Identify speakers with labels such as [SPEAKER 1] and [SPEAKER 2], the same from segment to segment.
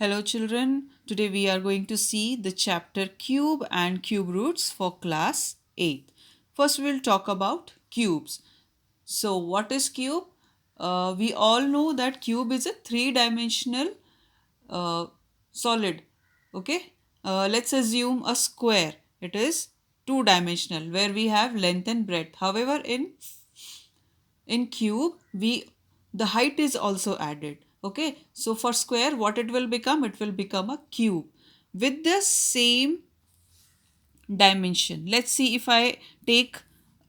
[SPEAKER 1] Hello children, today we are going to see the chapter cube and cube roots for class 8. First we will talk about cubes. So what is cube? We all know that cube is a three-dimensional uh, solid. Okay, let's assume a square. It is two-dimensional where we have length and breadth. However, in cube we the height is also added. Okay, so for square what it will become a cube with the same dimension. Let's see, if I take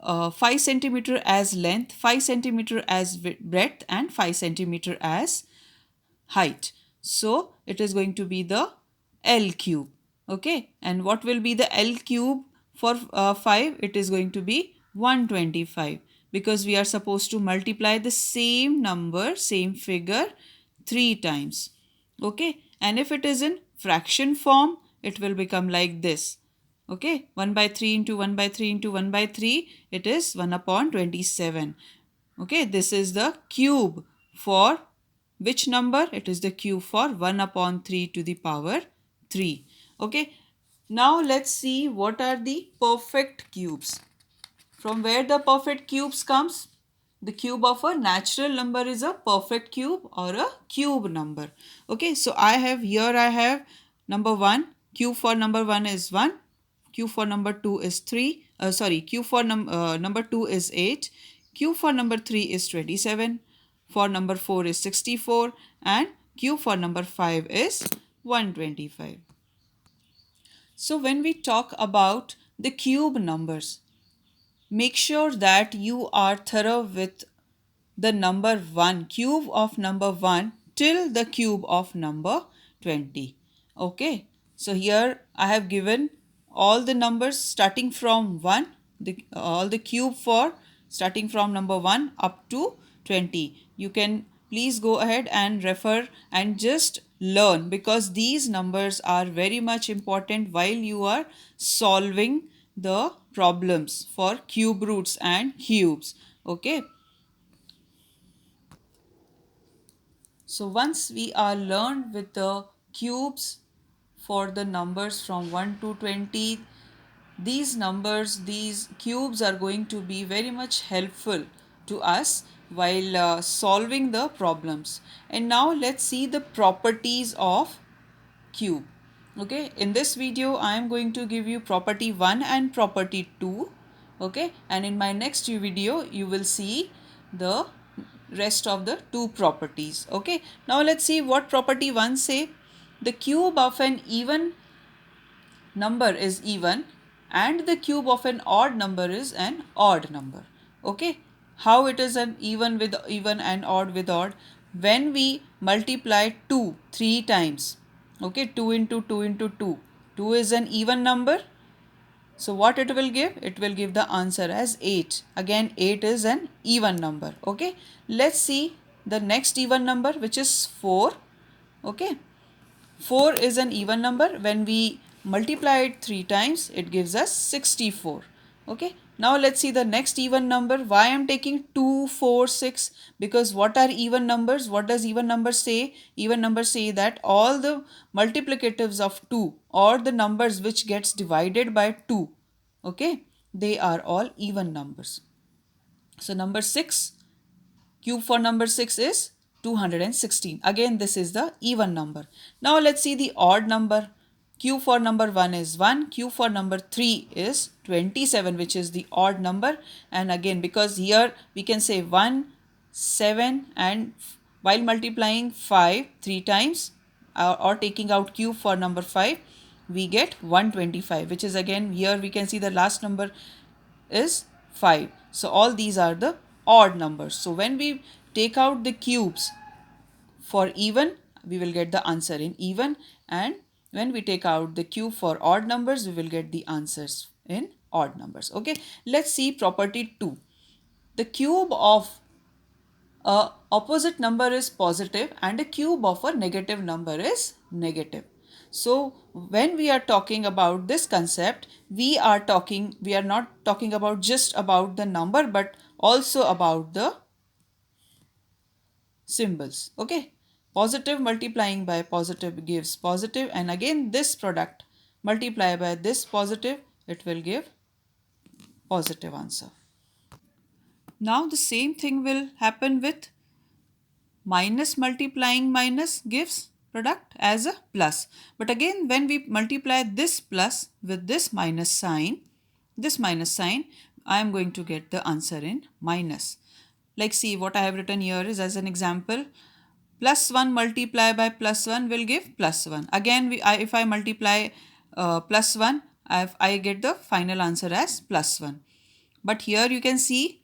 [SPEAKER 1] 5 centimeter as length, 5 centimeter as breadth and 5 centimeter as height, so it is going to be the L cube. Okay, and what will be the L cube for 5? It is going to be 125, because we are supposed to multiply the same number, same figure 3 times. Okay, and if it is in fraction form, it will become like this. Okay, 1 by 3 into 1 by 3 into 1 by 3, it is 1 upon 27. Okay, this is the cube for which number? It is the cube for 1 upon 3 to the power 3. Okay, now let's see what are the perfect cubes. From where the perfect cubes comes? The cube of a natural number is a perfect cube or a cube number. Okay, so I have number 1. Cube for number 1 is 1. Cube for number 2 is 3. Cube for number 2 is 8. Cube for number 3 is 27. For number 4 is 64. And cube for number 5 is 125. So when we talk about the cube numbers, make sure that you are thorough with the number 1, cube of number 1 till the cube of number 20. Okay, so here I have given all the numbers starting from 1, all the cube for starting from number 1 up to 20. You can please go ahead and refer and just learn, because these numbers are very much important while you are solving the problems for cube roots and cubes. Okay, so once we are learned with the cubes for the numbers from 1 to 20, these cubes are going to be very much helpful to us while solving the problems. And now let's see the properties of cube. Okay, in this video I am going to give you property 1 and property 2. Okay, and in my next video you will see the rest of the two properties. Okay, now let's see what property 1 say. The cube of an even number is even and the cube of an odd number is an odd number. Okay, how it is an even with even and odd with odd? When we multiply 2 3 times, okay, 2 into 2 into 2, 2 is an even number, so what it will give? It will give the answer as 8. Again 8 is an even number. Okay, let's see the next even number, which is 4. Okay, 4 is an even number. When we multiply it 3 times, it gives us 64. Okay, now let's see the next even number. Why I am taking 2, 4, 6? Because what are even numbers? What does even numbers say? Even numbers say that all the multiplicatives of 2 or the numbers which gets divided by 2, okay, they are all even numbers. So number 6, cube for number 6 is 216. Again, this is the even number. Now let's see the odd number. Cube for number 1 is 1. Cube for number 3 is 27, which is the odd number. And again, because here we can say 1, 7, and while multiplying 5 3 times or taking out cube for number 5, we get 125, which is again here we can see the last number is 5. So all these are the odd numbers. So when we take out the cubes for even, we will get the answer in even, and when we take out the cube for odd numbers, we will get the answers in odd numbers. Okay, let's see property 2. The cube of a opposite number is positive and a cube of a negative number is negative. So when we are talking about this concept, we are not talking about just about the number, but also about the symbols. Okay, Positive multiplying by positive gives positive, and again this product multiply by this positive, it will give positive answer. Now the same thing will happen with minus multiplying minus gives product as a plus. But again, when we multiply this plus with this minus sign, I am going to get the answer in minus. Like, see, what I have written here is as an example, plus 1 multiply by plus 1 will give plus 1. Again, if I multiply plus 1, I get the final answer as plus 1. But here you can see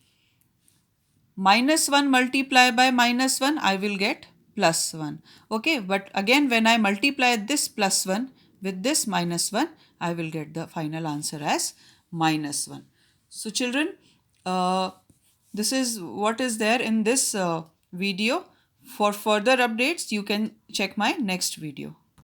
[SPEAKER 1] minus 1 multiply by minus 1, I will get plus 1. Okay, but again when I multiply this plus 1 with this minus 1, I will get the final answer as minus 1. So children, this is what is there in this video. For further updates, you can check my next video.